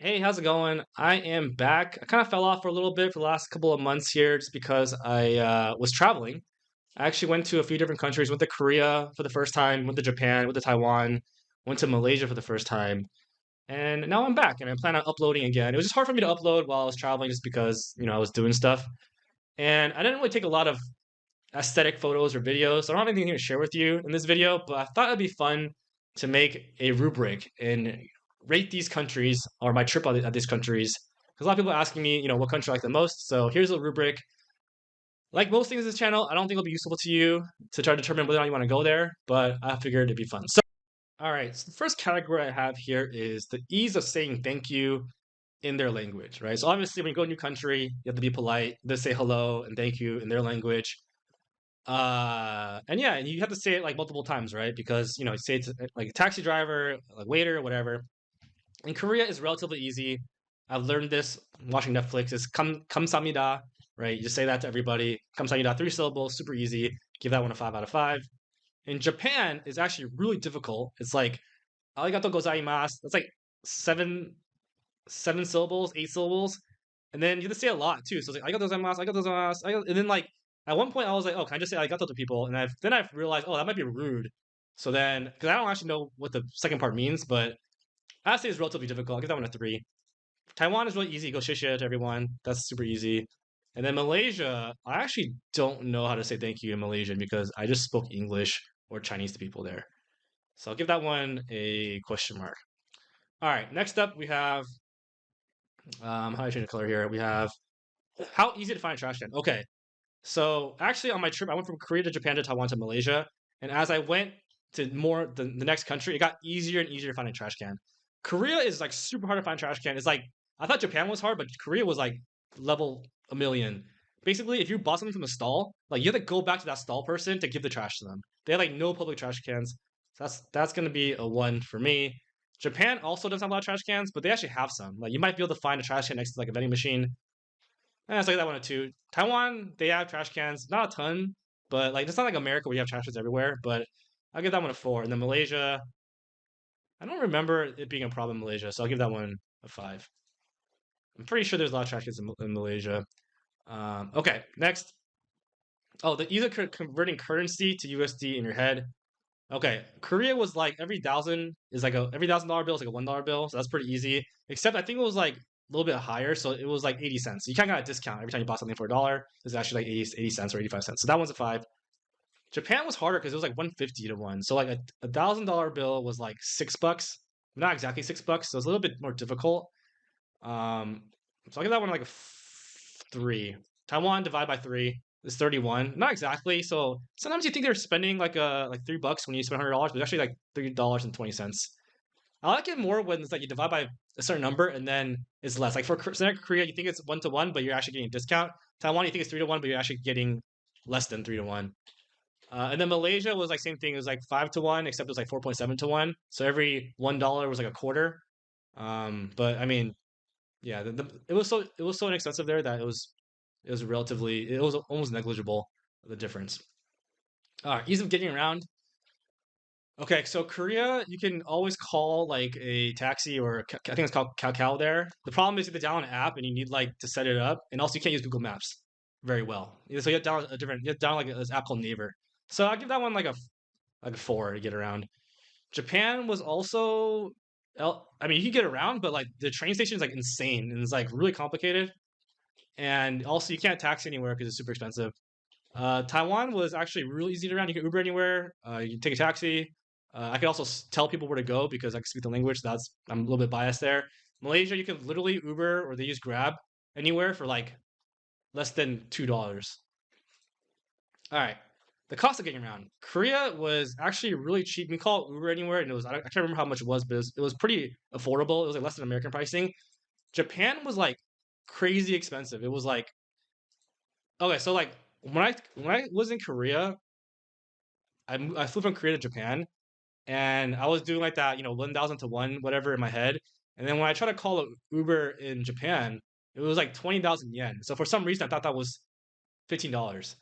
Hey, how's it going? I am back. I kind of fell off for a little bit for the last couple of months here just because I was traveling. I actually went to a few different countries. Went to Korea for the first time, went to Japan, went to Taiwan, went to Malaysia for the first time. And now I'm back and I plan on uploading again. It was just hard for me to upload while I was traveling just because, I was doing stuff. And I didn't really take a lot of aesthetic photos or videos. So I don't have anything to share with you in this video, but I thought it'd be fun to make a rubric and rate these countries or my trip at these countries. Because a lot of people are asking me, what country I like the most. So here's a rubric. Like most things in this channel, I don't think it'll be useful to you to try to determine whether or not you want to go there, but I figured it'd be fun. So, all right, so the first category I have here is the ease of saying thank you in their language, right? So obviously, when you go to a new country, you have to be polite. They say hello and thank you in their language. And yeah, and you have to say it like multiple times, right? Because you say it to like a taxi driver, like waiter, whatever. In Korea, it's relatively easy. I've learned this watching Netflix. It's kamsamnida, right? You just say that to everybody. Kamsamnida, 3 syllables, super easy. Give that one a 5 out of 5. In Japan, it's actually really difficult. It's like arigato gozaimasu. That's like seven seven syllables, 8 syllables, and then you have to say a lot too. So it's like arigato gozaimasu, arigato gozaimasu, and then like at one point I was like, oh, can I just say arigato to people? And I've realized, oh, that might be rude. So then, because I don't actually know what the second part means, but I say it's relatively difficult. I'll give that one a 3. Taiwan is really easy. Go shishia to everyone. That's super easy. And then Malaysia, I actually don't know how to say thank you in Malaysian because I just spoke English or Chinese to people there. So I'll give that one a question mark. All right, next up we have how do I change the color here? We have how easy to find a trash can. Okay, so actually on my trip, I went from Korea to Japan to Taiwan to Malaysia, and as I went to more the next country, it got easier and easier to find a trash can. Korea is like super hard to find a trash can. It's like I thought Japan was hard, but Korea was like level a million. Basically, if you bought something from a stall, like you have to go back to that stall person to give the trash to them. They have like no public trash cans. So that's gonna be a 1 for me. Japan also doesn't have a lot of trash cans, but they actually have some. Like you might be able to find a trash can next to like a vending machine. And it's like that one or 2. Taiwan, they have trash cans, not a ton, but like it's not like America where you have trash cans everywhere. But I'll give that one a 4. And then Malaysia, I don't remember it being a problem in Malaysia, so I'll give that one a 5. I'm pretty sure there's a lot of trash cans in Malaysia. Okay, next. Oh, the either converting currency to USD in your head. Okay, Korea was like every $1,000 bill is like a $1 bill, so that's pretty easy. Except I think it was like a little bit higher, so it was like 80 cents. You kind of got a discount every time you bought something for $1. It's actually like 80 cents or 85 cents. So that one's a 5. Japan was harder because it was like 150 to 1. So like a $1,000 bill was like $6. Not exactly $6, so it's a little bit more difficult. Um, so I'll give that one like a 3. Taiwan divided by 3 is 31. Not exactly. So sometimes you think they're spending like $3 when you spend $100, but it's actually like $3.20. I like it more when it's like you divide by a certain number and then it's less. Like for Korea, you think it's 1 to 1, but you're actually getting a discount. Taiwan, you think it's 3 to 1, but you're actually getting less than 3 to 1. And then Malaysia was like same thing. It was like 5 to 1, except it was like 4.7 to 1. So every $1 was like a quarter. But I mean, yeah, it was so inexpensive there that it was almost negligible, the difference. All right, ease of getting around. Okay, so Korea, you can always call like a taxi or I think it's called Kakao there. The problem is you have to download an app and you need like to set it up, and also you can't use Google Maps very well. So you have to download you have to download like this app called Naver. So I'll give that one like a 4 to get around. Japan was also, I mean, you can get around, but like the train station is like insane and it's like really complicated. And also, you can't taxi anywhere because it's super expensive. Taiwan was actually really easy to run. You can Uber anywhere. You can take a taxi. I could also tell people where to go because I can speak the language. I'm a little bit biased there. Malaysia, you can literally Uber or they use Grab anywhere for like less than $2. All right. The cost of getting around. Korea was actually really cheap. We call it Uber anywhere, and I can't remember how much it was, but it was pretty affordable. It was like less than American pricing. Japan was like crazy expensive. It was like okay, so like when I was in Korea, I flew from Korea to Japan, and I was doing like that, 1,000 to 1, whatever in my head. And then when I tried to call a Uber in Japan, it was like 20,000 yen. So for some reason, I thought that was $15.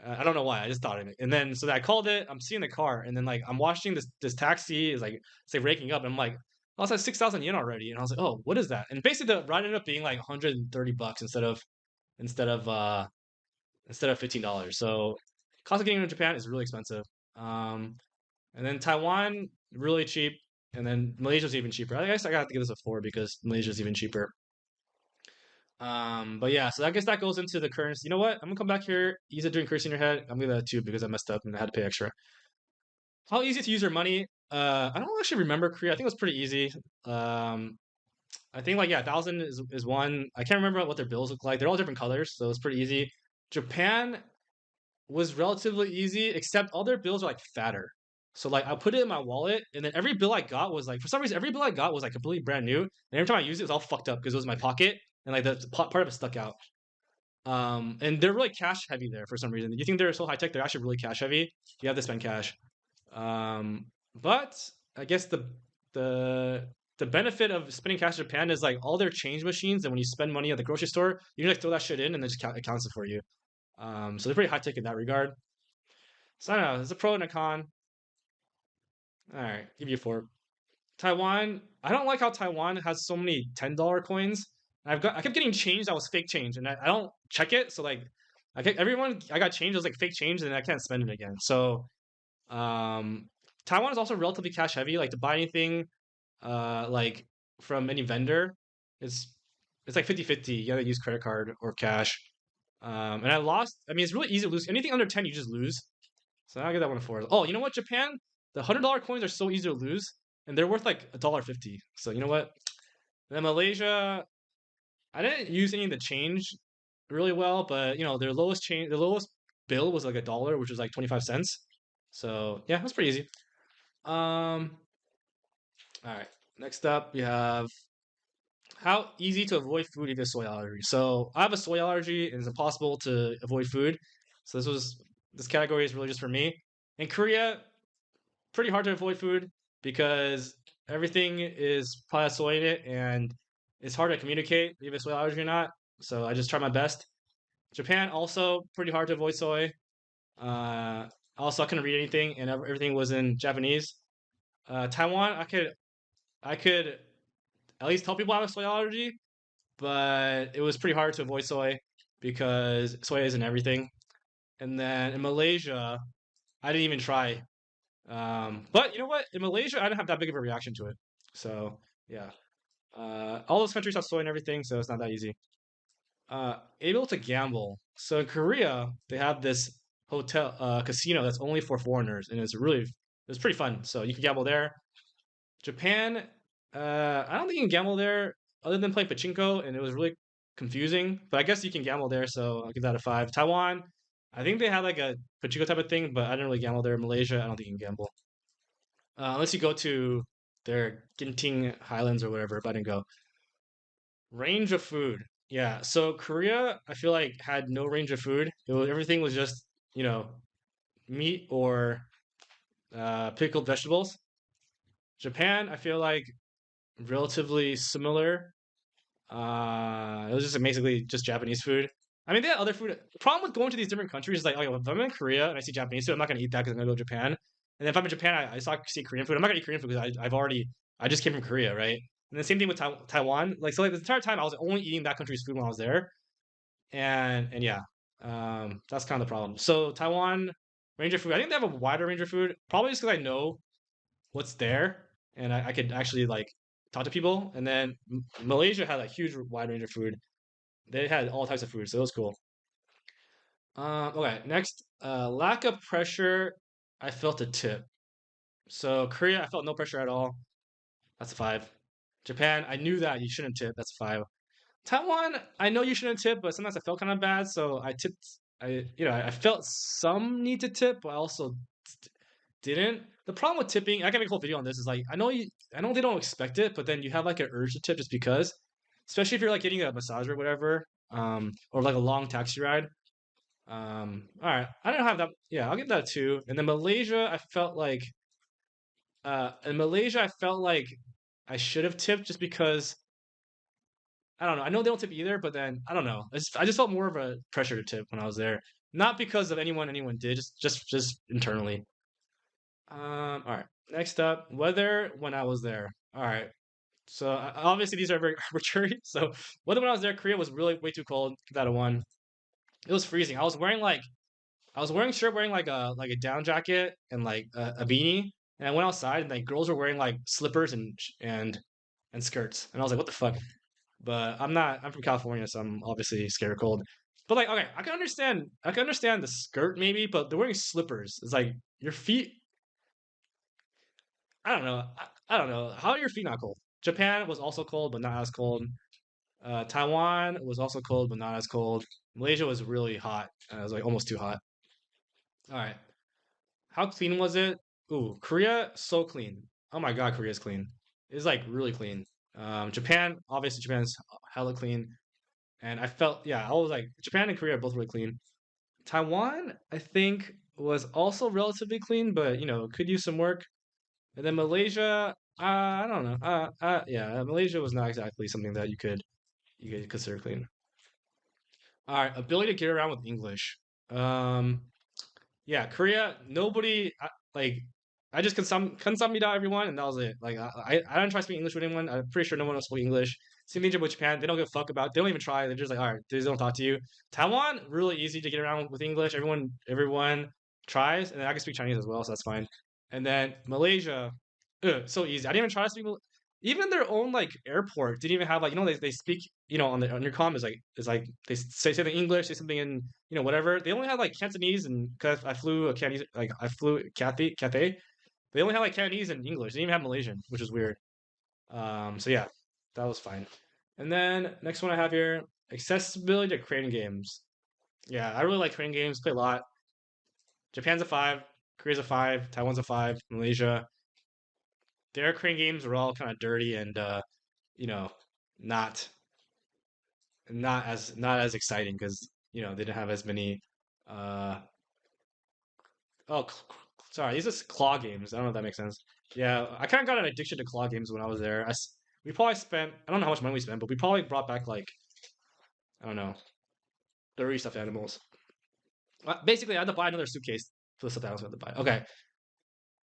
I don't know why. I just thought of it. And then so I called it. I'm seeing the car, and then like I'm watching this taxi is like say raking up, and I'm like, I was at 6,000 yen already, and I was like, oh, what is that? And basically, the ride ended up being like $130 instead of uh instead of $15. So, cost of getting into Japan is really expensive. Um, and then Taiwan really cheap, and then Malaysia's even cheaper. I guess I got to give this a four because Malaysia's even cheaper. But yeah, so I guess that goes into the currency. You know what? I'm gonna come back here. Ease it doing currency in your head. I'm gonna two because I messed up and I had to pay extra. How easy to use your money? I don't actually remember Korea. I think it was pretty easy. Um, I think like yeah, 1,000 is one. I can't remember what their bills look like. They're all different colors, so it's pretty easy. Japan was relatively easy, except all their bills are like fatter. So like I put it in my wallet, and then every bill I got was like for some reason every bill I got was like completely brand new, and every time I used it, it was all fucked up because it was in my pocket, and like the part of it stuck out. And they're really cash heavy there for some reason. You think they're so high tech? They're actually really cash heavy. You have to spend cash. But I guess the the benefit of spending cash in Japan is like all their change machines, and when you spend money at the grocery store, you can like throw that shit in, and then just it counts it for you. So they're pretty high tech in that regard. So I don't know. There's a pro and a con. All right, give you a four. Taiwan. I don't like how Taiwan has so many $10 coins. I kept getting change that was fake change, and I don't check it. So like, everyone I got change was like fake change, and I can't spend it again. So um, Taiwan is also relatively cash heavy. Like to buy anything, like from any vendor, it's it's like 50-50. You gotta use credit card or cash. And I lost. I mean, it's really easy to lose. Anything under 10, you just lose. So I'll give that one a four. Oh, you know what? Japan, the $100 coins are so easy to lose, and they're worth like $1.50. So you know what? And then Malaysia, I didn't use any of the change really well, but you know their lowest bill was like $1, which was like 25 cents. So yeah, that's pretty easy. Um, all right. Next up, we have how easy to avoid food if you have a soy allergy. So I have a soy allergy, and it's impossible to avoid food. So this category is really just for me. In Korea, pretty hard to avoid food because everything is probably has soy in it, and it's hard to communicate if it's soy allergy or not. So I just try my best. Japan also pretty hard to avoid soy. Also, I couldn't read anything, and everything was in Japanese. Taiwan, I could at least tell people I have a soy allergy, but it was pretty hard to avoid soy because soy is in everything. And then in Malaysia, I didn't even try. But you know what? In Malaysia, I didn't have that big of a reaction to it. So yeah, all those countries have soy and everything, so it's not that easy. Able to gamble. So in Korea, they have this casino that's only for foreigners, and it's pretty fun. So you can gamble there. Japan, I don't think you can gamble there other than playing pachinko, and it was really confusing. But I guess you can gamble there, so I'll give that a five. Taiwan, I think they had like a pachinko type of thing, but I didn't really gamble there. Malaysia, I don't think you can gamble unless you go to their Genting Highlands or whatever. But I didn't go. Range of food, yeah. So Korea, I feel like had no range of food. Everything was just you know meat or pickled vegetables. Japan, I feel like relatively similar. It was just basically just Japanese food. I mean, they had other food. The problem with going to these different countries is like, okay, if I'm in Korea and I see Japanese food, I'm not gonna eat that because I'm gonna go to Japan. And then if I'm in Japan, see Korean food. I'm not gonna eat Korean food because I just came from Korea, right? And the same thing with Taiwan. Like so, like the entire time I was only eating that country's food when I was there, and yeah, that's kind of the problem. So Taiwan range of food. I think they have a wider range of food, probably just because I know what's there, and I could actually like talk to people. And then Malaysia had a huge wide range of food. They had all types of food, so it was cool. Okay, next, lack of pressure. I felt a tip. So Korea, I felt no pressure at all. That's a five. Japan, I knew that you shouldn't tip. That's a five. Taiwan, I know you shouldn't tip, but sometimes I felt kind of bad, so I tipped. I felt some need to tip, but I also didn't. The problem with tipping, I can make a whole video on this, is like I know they don't expect it, but then you have like an urge to tip just because, especially if you're like getting a massage or whatever, or like a long taxi ride. All right, I don't have that. Yeah, I'll give that a two. And then Malaysia, in Malaysia, I felt like I should have tipped just because I don't know. I know they don't tip either, but then I don't know. I just felt more of a pressure to tip when I was there, not because of anyone did, just internally. All right. Next up, weather when I was there. All right. So obviously these are very arbitrary. So whether when I was there, Korea was really way too cold. Give that a one. It was freezing. I was wearing shirt, wearing like a down jacket and like a beanie, and I went outside and like girls were wearing like slippers and skirts, and I was like, what the fuck? But I'm not. I'm from California, so I'm obviously scared of cold. But like, okay, I can understand the skirt maybe, but they're wearing slippers. It's like your feet. I don't know. I don't know. How are your feet not cold? Japan was also cold, but not as cold. Taiwan was also cold, but not as cold. Malaysia was really hot. It was like almost too hot. All right. How clean was it? Ooh, Korea, so clean. Oh my God, Korea's clean. It's like really clean. Japan, obviously Japan's hella clean. And I felt, yeah, I was like, Japan and Korea are both really clean. Taiwan, I think, was also relatively clean, but could use some work. And then Malaysia, I don't know. Yeah, Malaysia was not exactly something that you could consider clean. All right, ability to get around with English. Um, yeah, Korea. Nobody like. I just consamida everyone, and that was it. Like I don't try to speak English with anyone. I'm pretty sure no one else speaks English. Same thing with Japan. They don't give a fuck about. They don't even try. They're just like, all right, they just don't talk to you. Taiwan, really easy to get around with English. Everyone tries, and I can speak Chinese as well, so that's fine. And then Malaysia, so easy. I didn't even try to speak. Even their own like airport didn't even have like they speak on your comm is like they say something in English, say something in whatever. They only had like Cantonese, and because I flew a Cantonese, like I flew Cathay. They only had like Cantonese and English. They didn't even have Malaysian, which is weird. So yeah, that was fine. And then next one I have here, accessibility to crane games. Yeah, I really like crane games. Play a lot. Japan's a five, Korea's a five, Taiwan's a five, Malaysia. Their crane games were all kind of dirty and you know, not not as exciting because they didn't have as many. Uh, oh, sorry, these are claw games. I don't know if that makes sense. Yeah, I kind of got an addiction to claw games when I was there. We probably spent I don't know how much money we spent, but we probably brought back like I don't know 30 stuffed animals. Basically, I had to buy another suitcase for the stuffed animals I had to buy. Okay,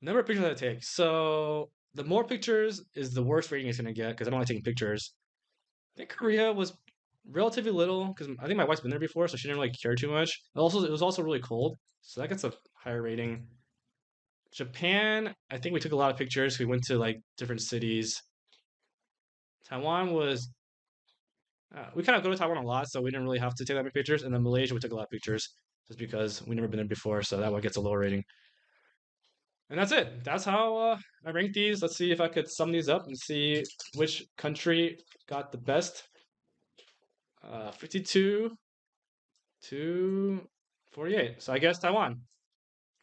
number of pictures I had to take. So the more pictures is the worst rating it's gonna get because I don't like taking pictures. I think Korea was relatively little because I think my wife's been there before, so she didn't really care too much. It was also really cold, so that gets a higher rating. Japan, I think we took a lot of pictures. We went to like different cities. Taiwan was we kind of go to Taiwan a lot, so we didn't really have to take that many pictures. And then Malaysia, we took a lot of pictures just because we never been there before, so that one gets a lower rating. And that's it. That's how I rank these. Let's see if I could sum these up and see which country got the best. 52 to 48. So I guess Taiwan.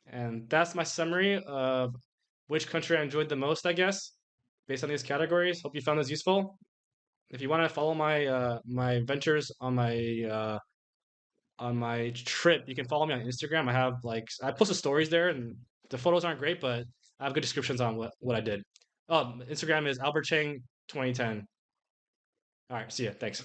And that's my summary of which country I enjoyed the most, I guess, based on these categories. Hope you found this useful. If you want to follow my ventures on my trip, you can follow me on Instagram. I posted stories there, and the photos aren't great, but I have good descriptions on what I did. Instagram is Albert Chang 2010. All right, see ya. Thanks.